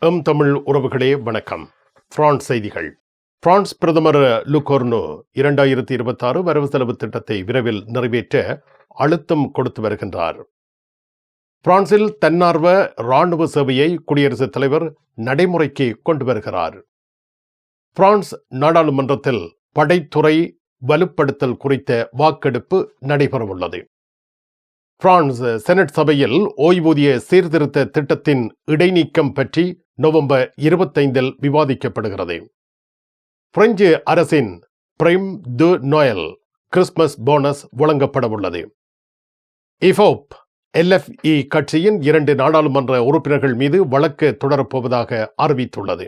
தமிழ் உறவுகளே வணக்கம். பிரான்ஸ் செய்திகள். பிரான்ஸ் பிரதமர் லுகோர்னோ 2026 வரவு செலவு திட்டத்தை விரைவில் நிறைவேற்ற அழுத்தம் கொடுத்து வருகின்றார். பிரான்சில் தன்னார்வ இராணுவ சேவையை குடியரசுத் தலைவர் நடைமுறைக்கு கொண்டு வருகிறார். பிரான்ஸ் நாடாளுமன்றத்தில் படைத்துறை வலுப்படுத்தல் குறித்த வாக்கெடுப்பு நடைபெறவுள்ளது. பிரான்ஸ் செனட் சபையில் ஓய்வூதிய சீர்திருத்த திட்டத்தின் இடைநீக்கம் பற்றி நவம்பர் 25 விவாதிக்கப்படுகிறது. பிரெஞ்சு அரசின் பிரைம் து நோயல் கிறிஸ்துமஸ் போனஸ் வழங்கப்படவுள்ளது. இஃபோப் LFE கட்சியின் 2 நாடாளுமன்ற உறுப்பினர்கள் மீது வழக்கு தொடரப்போவதாக அறிவித்துள்ளது.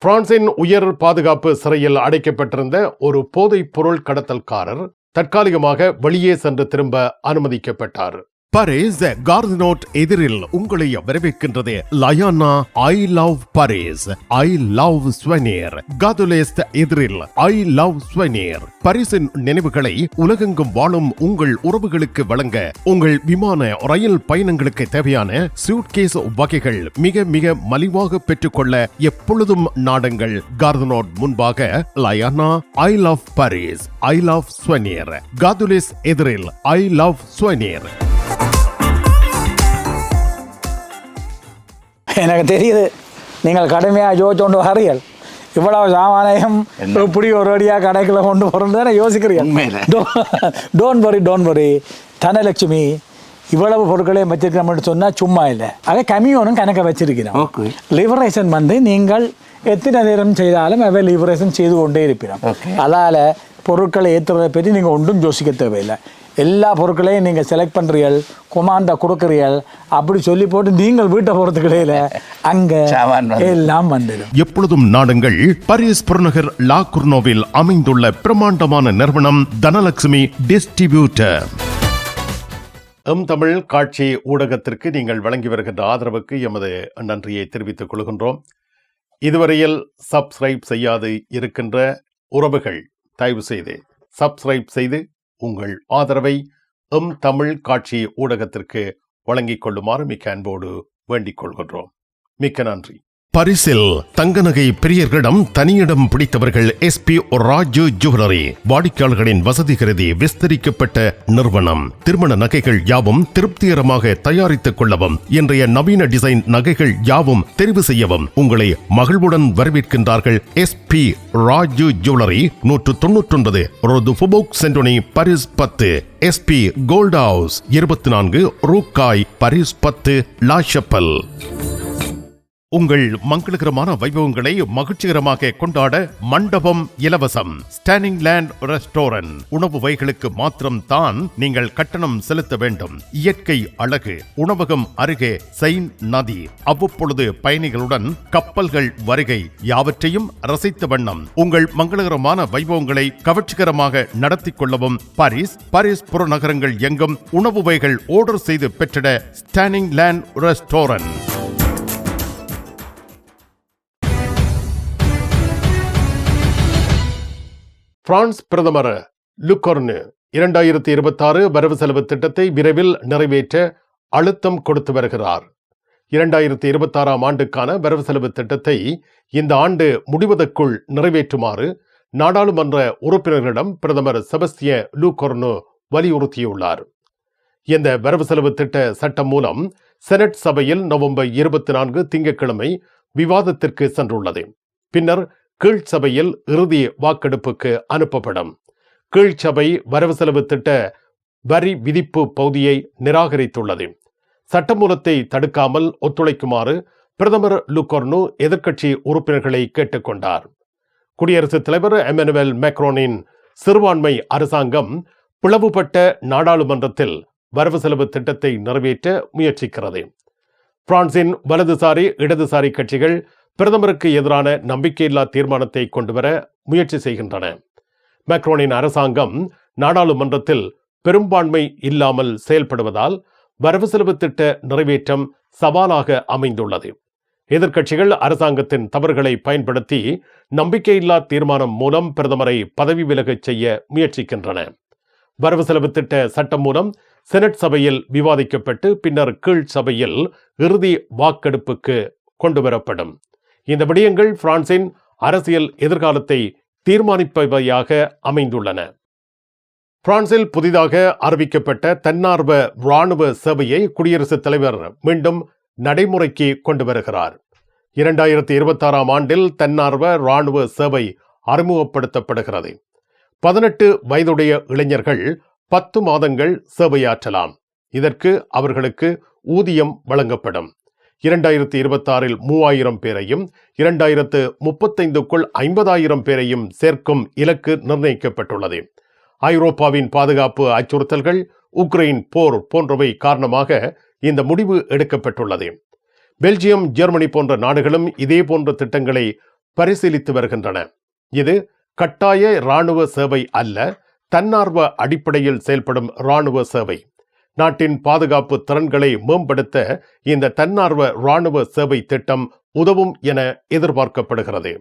பிரான்சின் உயர் பாதுகாப்பு சிறையில் அடைக்கப்பட்டிருந்த ஒரு போதைப் பொருள் கடத்தல்காரர் தற்காலிகமாக வெளியே சென்று திரும்ப அனுமதிக்கப்பட்டார். பாரிஸ் கார்தினோட் எதிரில் உங்களை வரவேற்கின்றது லயானா I love Paris, I love souvenir. காதுலேஸ்ட் எதிரில் ஐ லவ் ஸ்வெனியர். பாரிஸின் நினைவுகளை உலகெங்கும் வாழும் உங்கள் உறவுகளுக்கு வழங்க உங்கள் விமான ரயில் பயணங்களுக்கு தேவையான சூட்கேஸ் வகைகள் மிக மிக மலிவாக பெற்றுக்கொள்ள எப்பொழுதும் நாடுங்கள் கார்தினோட் முன்பாக லயானா I love Paris, I love souvenir. காதுலேஸ் எதிரில் ஐ லவ் ஸ்வெனியர். எனக்கு தெரியுது நீங்கள் கடுமையாக யோசிச்சோண்டு வரீர்கள். இவ்வளவு சாமானையும் இப்படி ஒரு வழியாக கடைக்குள்ள கொண்டு போகிறோன்னு யோசிக்கிறீர்கள். டோன்ட் வரி தனலட்சுமி இவ்வளவு பொருட்களையும் வச்சிருக்கிறோம்னு சொன்னால் சும்மா இல்லை. அதை கம்மியோனும் கணக்கை வச்சிருக்கிறோம். லிபரேஷன் நீங்கள் எத்தனை நேரம் செய்தாலும் அவை லிபரேஷன் செய்து கொண்டே இருப்பினோம். அதால் பொருட்களை ஏற்றுவதை பற்றி நீங்கள் ஒன்றும் யோசிக்க தேவையில்லை. எல்லா பொருட்களையும் நீங்கள் செலக்ட் பண்ணுறீர்கள், கொமாண்டா கொடுக்குறீர்கள். அப்படி சொல்லி போட்டு நீங்கள் வீட்டை போகிறதுக்கு இடையில அங்கே எல்லாம் வந்துடும். எப்பொழுதும் நாடுங்கள் பாரிஸ் புறநகர் லா குர்னோவில் அமைந்துள்ள பிரமாண்டமான நிறுவனம் தனலட்சுமி டிஸ்ட்ரிபியூட்டர். தமிழ் காட்சி ஊடகத்திற்கு நீங்கள் வழங்கி வருகின்ற ஆதரவுக்கு எமது நன்றியை தெரிவித்துக் கொள்கின்றோம். இதுவரையில் சப்ஸ்கிரைப் செய்யாது இருக்கின்ற உறவுகள் தயவு செய்து சப்ஸ்கிரைப் செய்து உங்கள் ஆதரவை தமிழ் காட்சி ஊடகத்திற்கு வழங்கிக் கொள்ளுமாறு மிக்க அன்போடு வேண்டிக் கொள்கின்றோம். மிக்க நன்றி. பாரிஸில் தங்க நகை பிரியர்களிடம் தனியிடம் பிடித்தவர்கள் SP ராஜு ஜுவல்லரி. வாடிக்கையாளர்களின் வசதி கருதி விஸ்தரிக்கப்பட்ட நிறுவனம். திருமண நகைகள் யாவும் திருப்திகரமாக தயாரித்துக் கொள்ளவும், இன்றைய நவீன டிசைன் நகைகள் யாவும் தெரிவு செய்யவும் உங்களை மகிழ்வுடன் வரவேற்கின்றார்கள். SP ராஜு ஜுவல்லரி, 199 ரோது ஃபுபோக் சென்டோனி, பாரிஸ் 10. SP கோல்ட் ஹவுஸ் 24 ரூகாய், பாரிஸ் 10 லா ஷப்பல். உங்கள் மங்களகரமான வைபவங்களை மகிழ்ச்சிகரமாக கொண்டாட மண்டபம் இலவசம். Standing land restaurant. உணவு வகைகளுக்கு மாத்திரம் தான் நீங்கள் கட்டணம் செலுத்த வேண்டும். இயற்கை அழகு. உணவகம் அருகே செயின் நதி. அவ்வப்பொழுது பயணிகளுடன் கப்பல்கள் வருகை. யாவற்றையும் ரசித்த வண்ணம் உங்கள் மங்களகரமான வைபவங்களை கவர்ச்சிகரமாக நடத்தி கொள்ளவும் பாரிஸ் புறநகரங்கள் எங்கும் உணவு வகைகள் ஆர்டர் செய்து பெற்றிட ஸ்டாண்டிங் லேண்ட் ரெஸ்டாரண்ட். பிரான்ஸ் பிரதமர் லுகோர்னோ 2026 வரவு செலவு திட்டத்தை விரைவில் நிறைவேற்ற அழுத்தம் கொடுத்து வருகிறார். 2026 ஆண்டுக்கான வரவு செலவு திட்டத்தை இந்த ஆண்டு முடிவதற்குள் நிறைவேற்றுமாறு நாடாளுமன்ற உறுப்பினர்களிடம் பிரதமர் செபஸ்தியன் லுகோர்னோ வலியுறுத்தியுள்ளார். இந்த வரவு செலவு திட்ட சட்டம் மூலம் செனட் சபையில் நவம்பர் 24 திங்கட்கிழமை விவாதத்திற்கு சென்றுள்ளது. பின்னர் கீழ்ச்சபையில் இறுதி வாக்கெடுப்புக்கு அனுப்பப்படும். கீழ்ச்சபை வரவு செலவு திட்ட வரி விதிப்பு பகுதியை நிராகரித்துள்ளது. சட்டமூலத்தை தடுக்காமல் ஒத்துழைக்குமாறு பிரதமர் லுகோர்னோ எதிர்க்கட்சி உறுப்பினர்களை கேட்டுக்கொண்டார். குடியரசுத் தலைவர் எமனுவேல் மேக்ரோனின் சிறுபான்மை அரசாங்கம் பிளவுபட்ட நாடாளுமன்றத்தில் வரவு செலவு திட்டத்தை நிறைவேற்ற முயற்சிக்கிறது. பிரான்சின் வலதுசாரி இடதுசாரி கட்சிகள் பிரதமருக்கு எதிரான நம்பிக்கையில்லா தீர்மானத்தை கொண்டுவர முயற்சி செய்கின்றன. மேக்ரோனின் அரசாங்கம் நாடாளுமன்றத்தில் பெரும்பான்மை இல்லாமல் செயல்படுவதால் வரவு செலவு திட்ட நிறைவேற்றம் சவாலாக அமைந்துள்ளது. எதிர்க்கட்சிகள் அரசாங்கத்தின் தவறுகளை பயன்படுத்தி நம்பிக்கையில்லா தீர்மானம் மூலம் பிரதமரை பதவி விலகச் செய்ய முயற்சிக்கின்றன. வரவு செலவு திட்ட சட்டம் மூலம் செனட் சபையில் விவாதிக்கப்பட்டு பின்னர் கீழ் சபையில் இறுதி வாக்கெடுப்புக்கு கொண்டுவரப்படும். இந்த விடயங்கள் பிரான்சின் அரசியல் எதிர்காலத்தை தீர்மானிப்பவையாக அமைந்துள்ளன. பிரான்சில் புதிதாக அறிவிக்கப்பட்ட தன்னார்வ இராணுவ சேவையை குடியரசுத் தலைவர் மீண்டும் நடைமுறைக்கு கொண்டு வருகிறார். 2026 ஆண்டில் தன்னார்வ இராணுவ சேவை அறிமுகப்படுத்தப்படுகிறது. 18 வயதுடைய இளைஞர்கள் 10 மாதங்கள் சேவையாற்றலாம். இதற்கு அவர்களுக்கு ஊதியம் வழங்கப்படும். 2026 3000 பேரையும் 2035க்குள் 50,000 பேரையும் சேர்க்கும் இலக்கு நிர்ணயிக்கப்பட்டுள்ளது. ஐரோப்பாவின் பாதுகாப்பு அச்சுறுத்தல்கள், உக்ரைன் போர் போன்றவை காரணமாக இந்த முடிவு எடுக்கப்பட்டுள்ளது. பெல்ஜியம், ஜெர்மனி போன்ற நாடுகளும் இதே போன்ற திட்டங்களை பரிசீலித்து வருகின்றன. இது கட்டாய இராணுவ சேவை அல்ல, தன்னார்வ அடிப்படையில் செயல்படும் இராணுவ சேவை. நாட்டின் பாதுகாப்பு திறன்களை மேம்படுத்த இந்த தன்னார்வ இராணுவ சேவை திட்டம் உதவும் என எதிர்பார்க்கப்படுகிறது.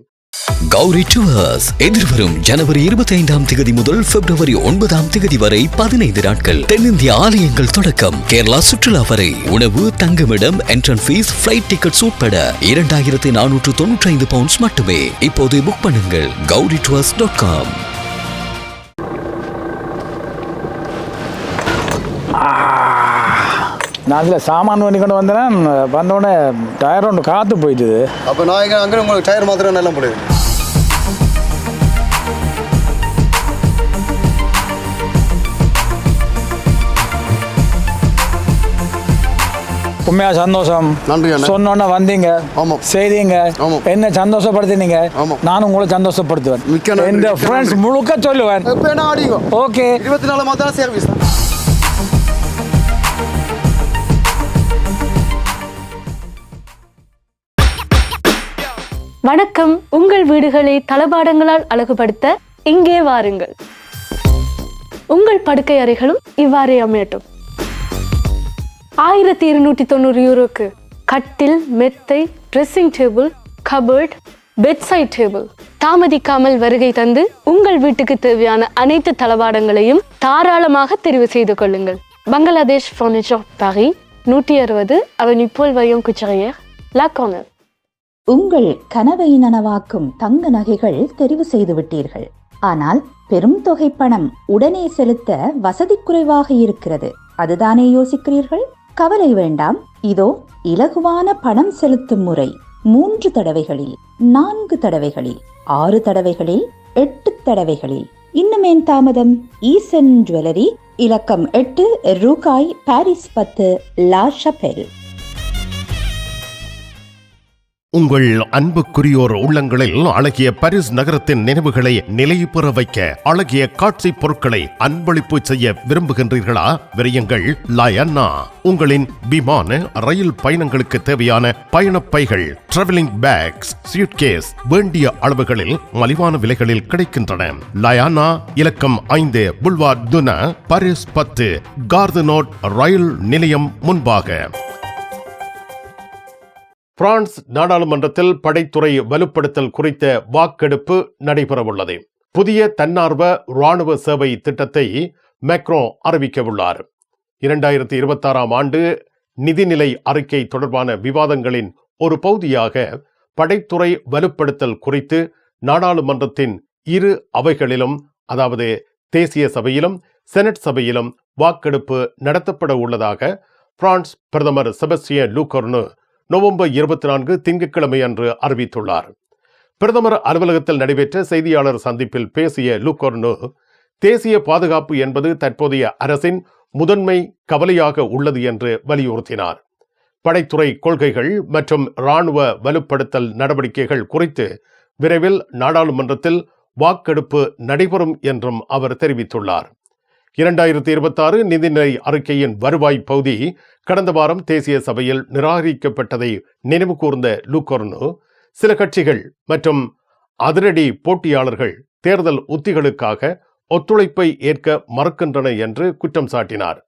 கௌரி டூர்ஸ் எதிர்வரும் ஜனவரி 25 முதல் பிப்ரவரி 9 வரை 15 நாட்கள் தென்னிந்திய ஆலயங்கள் தொடக்கம் கேரளா சுற்றுலா வரை உணவு, தங்குமிடம், என்ட்ரன்ஸ் ஃபீஸ், ஃபிளைட் டிக்கெட்ஸ் உட்பட 2495 பவுண்ட்ஸ் மட்டுமே. இப்போது புக் பண்ணுங்கள் gauritours.com. நான் அதில் சாமான் பண்ணி கொண்டு வந்தேன். வந்தோடனே டயர் ஒன்று காற்று போயிட்டு. அப்போ நான் அங்கே உங்களுக்கு டயர் மாத்திரம் நல்லா போடுது. உண்மையா சந்தோஷம். நன்றி. சொன்னோன்னே வந்தீங்க, செய்தீங்க, என்ன சந்தோஷப்படுத்தினீங்க. நானும் உங்களை சந்தோஷப்படுத்துவேன். இந்த ஃப்ரெண்ட்ஸ் முழுக்க சொல்லுவேன். ஓகே, 24 மாதம் சர்வீஸ். வணக்கம். உங்கள் வீடுகளை தளபாடங்களால் அழகுபடுத்த இங்கே வாருங்கள். உங்கள் படுக்கை அறைகளும் இவ்வாறே அமையட்டும். 1290 யூரோக்கு கட்டில், மெத்தை, dressing table, cupboard, bedside table. தாமதிக்காமல் வருகை தந்து உங்கள் வீட்டுக்கு தேவையான அனைத்து தளபாடங்களையும் தாராளமாக தெரிவு செய்து கொள்ளுங்கள். பங்களாதேஷ் ஃபர்னிச்சர், பாரி, 160 அவென்யூ பால் வாயோங் குச்சரையர், லா கார்னர். உங்கள் கனவை நனவாக்கும் தங்க நகைகள் தெரிவு செய்து விட்டீர்கள். ஆனால் பெரும் தொகை பணம் உடனே செலுத்த வசதி குறைவாக இருக்கிறது. அதுதானே யோசிக்கிறீர்கள்? கவலை வேண்டாம். இதோ இலகுவான பணம் செலுத்தும் முறை. 3 தடவைகளில், 4 தடவைகளில், 6 தடவைகளில், 8 தடவைகளில். இன்னுமேன் தாமதம்? ஈசன் ஜுவல்லரி, இலக்கம் 8, ரூகாய், பாரிஸ் 10, லா ஷபெல். உங்கள் அன்புக்குரியோர் உள்ளங்களில் அழகிய பாரிஸ் நகரத்தின் நினைவுகளை நிலைவு பெற வைக்க அழகிய காட்சி பொருட்களை அன்பளிப்பு செய்ய விரும்புகின்றீர்களா? விரையுங்கள் லயன்னா. உங்களின் விமான, ரயில் பயணங்களுக்கு தேவையான பயணப்பைகள், டிராவலிங் பேக்ஸ், சூட்கேஸ் வேண்டிய அளவுகளில் மலிவான விலைகளில் கிடைக்கின்றன. லயானா, இலக்கம் 5, புல்வார்ட் துனா, பாரிஸ் 10, கார்தனோட் ரயில் நிலையம் முன்பாக. பிரான்ஸ் நாடாளுமன்றத்தில் படைத்துறை வலுப்படுத்தல் குறித்த வாக்கெடுப்பு நடைபெறவுள்ளது. புதிய தன்னார்வ இராணுவ சேவை திட்டத்தை மேக்ரோ அறிவிக்கவுள்ளார். 2026 ஆண்டு நிதிநிலை அறிக்கை தொடர்பான விவாதங்களின் ஒரு பகுதியாக படைத்துறை வலுப்படுத்தல் குறித்து நாடாளுமன்றத்தின் 2 அவைகளிலும், அதாவது தேசிய சபையிலும் செனட் சபையிலும் வாக்கெடுப்பு நடத்தப்பட உள்ளதாக பிரான்ஸ் பிரதமர் செபஸ்டியன் லூகர்னு நவம்பர் 24 திங்கட்கிழமை அன்று அறிவித்துள்ளார். பிரதமர் அலுவலகத்தில் நடைபெற்ற செய்தியாளர் சந்திப்பில் பேசிய லூகர்னு, தேசிய பாதுகாப்பு என்பது தற்போதைய அரசின் முதன்மை கவலையாக உள்ளது என்று வலியுறுத்தினார். படைத்துறை கொள்கைகள் மற்றும் இராணுவ வலுப்படுத்தல் நடவடிக்கைகள் குறித்து விரைவில் நாடாளுமன்றத்தில் வாக்கெடுப்பு நடைபெறும் என்றும் அவர் தெரிவித்துள்ளார். 2026 நிதிநிலை அறிக்கையின் வருவாய் பகுதி கடந்த வாரம் தேசிய சபையில் நிராகரிக்கப்பட்டதை நினைவு கூர்ந்த லூகர்னு, சில கட்சிகள் மற்றும் அதிரடி போட்டியாளர்கள் தேர்தல் உத்திகளுக்காக ஒத்துழைப்பை ஏற்க மறுக்கின்றன என்று குற்றம் சாட்டினார்.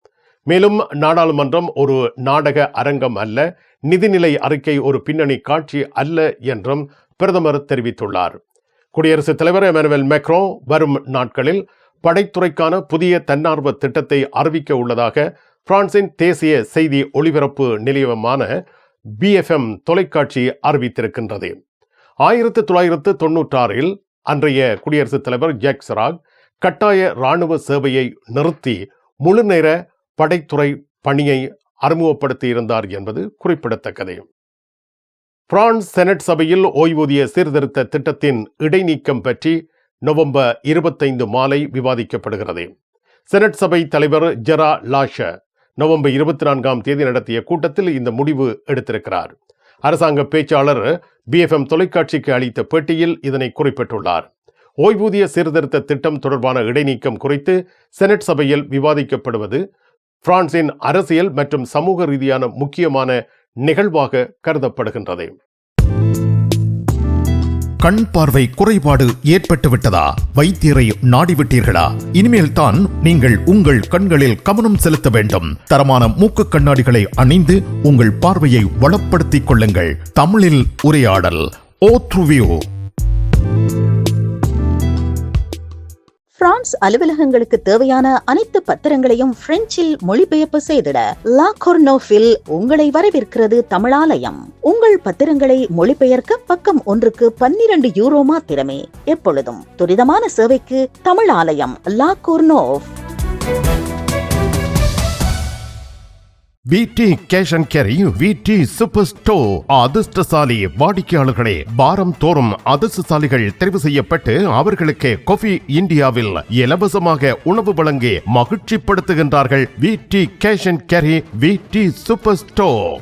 மேலும் நாடாளுமன்றம் ஒரு நாடக அரங்கம் அல்ல, நிதிநிலை அறிக்கை ஒரு பின்னணி காட்சி அல்ல என்றும் பிரதமர் தெரிவித்துள்ளார். குடியரசுத் தலைவர் எமனுவேல் மேக்ரோ வரும் நாட்களில் படைத்துறைக்கான புதிய தன்னார்வ திட்டத்தை அறிவிக்க உள்ளதாக பிரான்சின் தேசிய செய்தி ஒளிபரப்பு நிலையமான BFM தொலைக்காட்சி அறிவித்திருக்கின்றது. 1996 அன்றைய குடியரசுத் தலைவர் ஜாக் சிராக் கட்டாய இராணுவ சேவையை நிறுத்தி முழுநேர படைத்துறை பணியை அறிமுகப்படுத்தியிருந்தார் என்பது குறிப்பிடத்தக்கது. பிரான்ஸ் செனட் சபையில் ஓய்வூதிய சீர்திருத்த திட்டத்தின் இடைநீக்கம் பற்றி நவம்பர் 25 மாலை விவாதிக்கப்படுகிறது. செனட் சபை தலைவர் ஜெரா லாஷ நவம்பர் 24 நடத்திய கூட்டத்தில் இந்த முடிவு எடுத்திருக்கிறார். அரசாங்க பேச்சாளர் BFM தொலைக்காட்சிக்கு அளித்த பேட்டியில் இதனை குறிப்பிட்டுள்ளார். ஓய்வூதிய சீர்திருத்த திட்டம் தொடர்பான இடைநீக்கம் குறித்து செனட் சபையில் விவாதிக்கப்படுவது பிரான்சின் அரசியல் மற்றும் சமூக ரீதியான முக்கியமான நிகழ்வாக கருதப்படுகின்றது. கண் பார்வை குறைபாடு ஏற்பட்டு விட்டதா? வைத்தியரை நாடிவிட்டீர்களா? இனிமேல் தான் நீங்கள் உங்கள் கண்களில் கவனம் செலுத்த வேண்டும். தரமான மூக்கு கண்ணாடிகளை அணிந்து உங்கள் பார்வையை வளப்படுத்திக் கொள்ளுங்கள். தமிழில் உரையாடல் ஓத்ருவியூ. பிரான்ஸ் அலுவலகங்களுக்கு தேவையான அனைத்து பத்திரங்களையும் பிரெஞ்சில் மொழிபெயர்ப்பு செய்திட லா கொர்னோஃபில் உங்களை வரவேற்கிறது தமிழாலயம். உங்கள் பத்திரங்களை மொழிபெயர்க்க பக்கம் ஒன்றுக்கு 12 யூரோ மாத்திரமே. எப்பொழுதும் துரிதமான சேவைக்கு தமிழாலயம், La Courneuve. VT cash and carry, VT super store. அதிர்ஷ்டசாலி வாடிக்கையாளர்களே, வாரம் தோறும் அதிர்ஷ்டசாலிகள் தெரிவு செய்யப்பட்டு அவர்களுக்கு காஃபி இந்தியாவில் இலவசமாக உணவு வழங்கி மகிழ்ச்சிப்படுத்துகின்றார்கள். VT cash and carry, VT super store.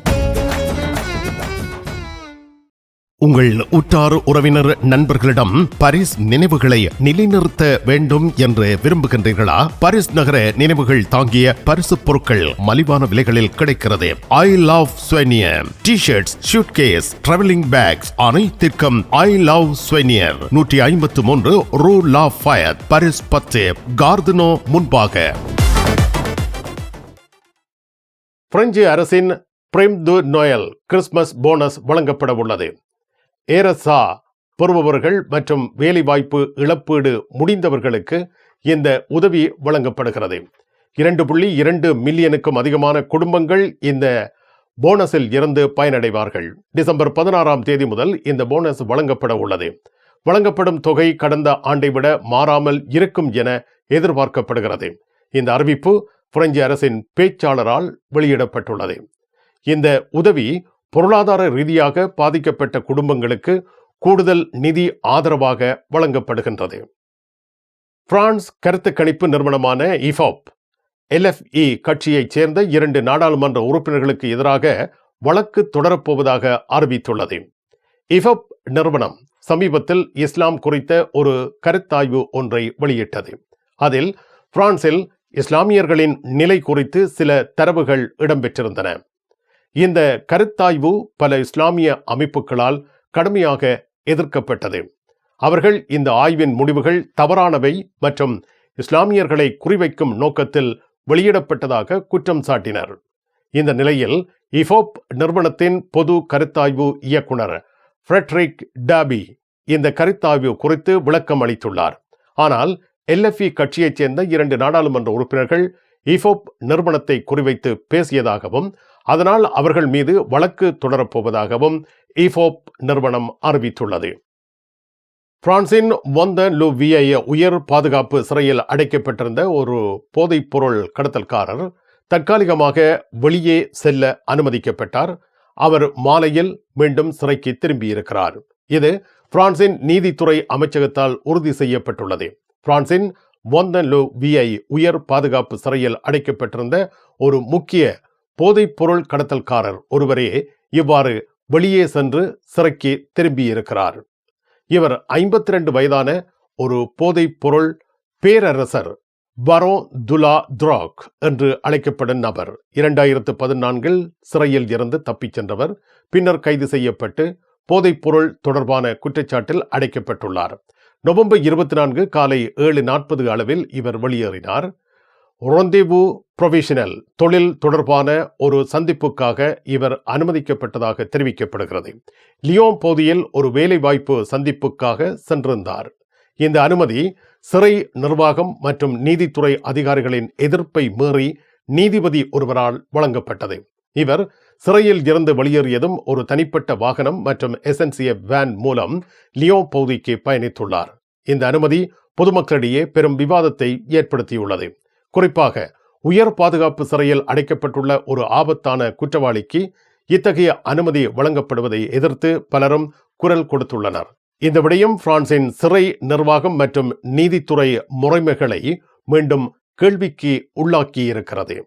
உங்கள் உற்றார் உறவினர் நண்பர்களிடம் பாரிஸ் நினைவுகளை நிலைநிறுத்த வேண்டும் என்று விரும்புகின்றீர்களா? பாரிஸ் நகர நினைவுகள் தாங்கிய பரிசு பொருட்கள் மலிவான விலைகளில் கிடைக்கிறது. ஐ love souvenir T-shirts, suitcase, travelling packs அனைத்திற்கும் ஐ லவ் ஸ்வெனியர். 153 ரூ லா ஃபயத், பாரிஸ் 10, கார்தனோ முன்பாக. பிரெஞ்சு அரசின் பிரைம் து நோயல் கிறிஸ்துமஸ் போனஸ் வழங்கப்பட உள்ளது. ஏரசா பெறுபவர்கள் மற்றும் வேலைவாய்ப்பு இழப்பீடு முடிந்தவர்களுக்கு இந்த உதவி வழங்கப்படுகிறது. 2.2 மில்லியனுக்கும் அதிகமான குடும்பங்கள் இந்த போனஸில் இருந்து பயனடைவார்கள். டிசம்பர் 16 முதல் இந்த போனஸ் வழங்கப்பட உள்ளது. வழங்கப்படும் தொகை கடந்த ஆண்டை விட மாறாமல் இருக்கும் என எதிர்பார்க்கப்படுகிறது. இந்த அறிவிப்பு பிரெஞ்சு அரசின் பேச்சாளரால் வெளியிடப்பட்டுள்ளது. இந்த உதவி பொருளாதார ரீதியாக பாதிக்கப்பட்ட குடும்பங்களுக்கு கூடுதல் நிதி ஆதரவாக வழங்கப்படுகின்றது. பிரான்ஸ் கருத்து கணிப்பு நிறுவனமான IFOP LFI கட்சியைச் சேர்ந்த 2 நாடாளுமன்ற உறுப்பினர்களுக்கு எதிராக வழக்கு தொடரப்போவதாக அறிவித்துள்ளது. IFOP நிறுவனம் சமீபத்தில் இஸ்லாம் குறித்த ஒரு கருத்தாய்வு ஒன்றை வெளியிட்டது. அதில் பிரான்சில் இஸ்லாமியர்களின் நிலை குறித்து சில தரவுகள் இடம்பெற்றிருந்தன. இந்த கருத்தாய்வு பல இஸ்லாமிய அமைப்புகளால் கடுமையாக எதிர்க்கப்பட்டது. அவர்கள் இந்த ஆய்வின் முடிவுகள் தவறானவை மற்றும் இஸ்லாமியர்களை குறிவைக்கும் நோக்கத்தில் வெளியிடப்பட்டதாக குற்றம் சாட்டினர். இந்த நிலையில் IFOP நிறுவனத்தின் பொது கருத்தாய்வு இயக்குனர் ஃப்ரெட்ரிக் டாபி இந்த கருத்தாய்வு குறித்து விளக்கம் அளித்துள்ளார். ஆனால் LFI கட்சியைச் சேர்ந்த 2 நாடாளுமன்ற உறுப்பினர்கள் IFOP நிறுவனத்தை குறிவைத்து பேசியதாகவும் அதனால் அவர்கள் மீது வழக்கு தொடரப்போவதாகவும் IFOP நிறுவனம் அறிவித்துள்ளது. பிரான்சின் மொந்தன்லூவியை உயர் பாதுகாப்பு சிறையில் அடைக்கப்பட்டிருந்த ஒரு போதைப் பொருள் கடத்தல்காரர் தற்காலிகமாக வெளியே செல்ல அனுமதிக்கப்பட்டார். அவர் மாலையில் மீண்டும் சிறைக்கு திரும்பியிருக்கிறார். இது பிரான்சின் நீதித்துறை அமைச்சகத்தால் உறுதி செய்யப்பட்டுள்ளது. பிரான்சின் மொந்தன்லூவியை உயர் பாதுகாப்பு சிறையில் அடைக்கப்பட்டிருந்த ஒரு முக்கிய போதைப் பொருள் கடத்தல்காரர் ஒருவரே இவ்வாறு வெளியே சென்று சிறைக்கு திரும்பியிருக்கிறார். இவர் 52 வயதான ஒரு போதைப் பொருள் பேரரசர் பரோன் துலா துராக் என்று அழைக்கப்படும் நபர். 2014 சிறையில் இருந்து தப்பிச் சென்றவர். பின்னர் கைது செய்யப்பட்டு போதைப் பொருள் தொடர்பான குற்றச்சாட்டில் அடைக்கப்பட்டுள்ளார். நவம்பர் 24 காலை 7:40 அளவில் இவர் வெளியேறினார். ரொந்தேவு ப்ரொஃபஷனல் தொழில் தொடர்பான ஒரு சந்திப்புக்காக இவர் அனுமதிக்கப்பட்டதாக தெரிவிக்கப்படுகிறது. லியோன் பகுதியில் ஒரு வேலைவாய்ப்பு சந்திப்புக்காக சென்றிருந்தார். இந்த அனுமதி சிறை நிர்வாகம் மற்றும் நீதித்துறை அதிகாரிகளின் எதிர்ப்பை மீறி நீதிபதி ஒருவரால் வழங்கப்பட்டது. இவர் சிறையில் இருந்து வெளியேறியதும் ஒரு தனிப்பட்ட வாகனம் மற்றும் எஸ்என்சிஎஃப் வேன் மூலம் லியோன் பகுதிக்கு பயணித்துள்ளார். இந்த அனுமதி பொதுமக்களிடையே பெரும் விவாதத்தை ஏற்படுத்தியுள்ளது. குறிப்பாக உயர் பாதுகாப்பு சிறையில் அடைக்கப்பட்டுள்ள ஒரு ஆபத்தான குற்றவாளிக்கு இத்தகைய அனுமதி வழங்கப்படுவதை எதிர்த்து பலரும் குரல் கொடுத்துள்ளனர். இந்த விடயம் பிரான்சின் சிறை நிர்வாகம் மற்றும் நீதித்துறை முறைமைகளை மீண்டும் கேள்விக்கு உள்ளாக்கியிருக்கிறது.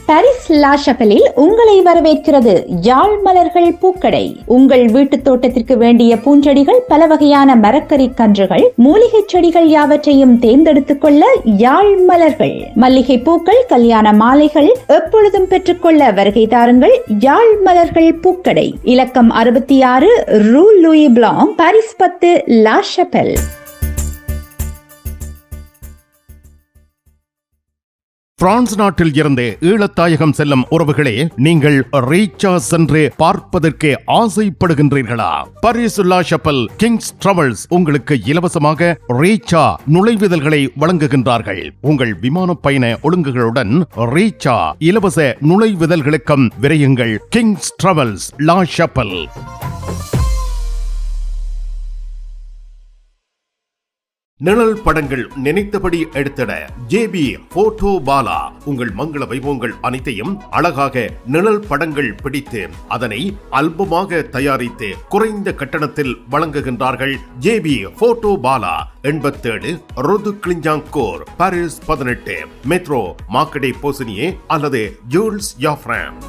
பாரிஸ் லா ஷபலில் உங்களை வரவேற்கிறது யாழ் மலர்கள் பூக்கடை. உங்கள் வீட்டு தோட்டத்திற்கு வேண்டிய பூஞ்செடிகள், பல வகையான மரக்கறி கன்றுகள், மூலிகை செடிகள் யாவற்றையும் தேர்ந்தெடுத்துக் கொள்ள யாழ் மலர்கள். மல்லிகை பூக்கள், கல்யாண மாலைகள் எப்பொழுதும் பெற்றுக்கொள்ள வருகை தாருங்கள் யாழ் மலர்கள் பூக்கடை. இலக்கம் 66 ரூ லூயி பிளாங், பாரிஸ் 10, லா ஷபல். பிரான்ஸ் நாட்டில் இருந்து ஈழத்தாயகம் செல்லும் உறவுகளே, நீங்கள் ரீச்சா சென்று பார்ப்பதற்கு ஆசைப்படுகின்றீர்களா? பாரிஸ் லா ஷபல் கிங்ஸ் டிராவல்ஸ் உங்களுக்கு இலவசமாக ரீச்சா நுழைவுதல்களை வழங்குகின்றார்கள். உங்கள் விமான பயண ஒழுங்குகளுடன் ரீச்சா இலவச நுழைவுதல்களுக்கும் விரையுங்கள் கிங்ஸ் டிராவல்ஸ் லா ஷபல். நிழல் படங்கள் நினைத்தபடி எடுத்திட ஜேபி போட்டோ பாலா. உங்கள் மங்கள வைபவங்கள் அனைத்தையும் அழகாக நிழல் படங்கள் பிடித்து அதனை ஆல்பமாக தயாரித்து குறைந்த கட்டணத்தில் வழங்குகின்றார்கள் ஜேபி போட்டோ பாலா. 87 ரோது கிளிஞ்சாங்கோர், பாரிஸ் 18, மெட்ரோ மார்க்கெட் போசினியே அல்லது ஜூல்ஸ் யாஃப்ராம்.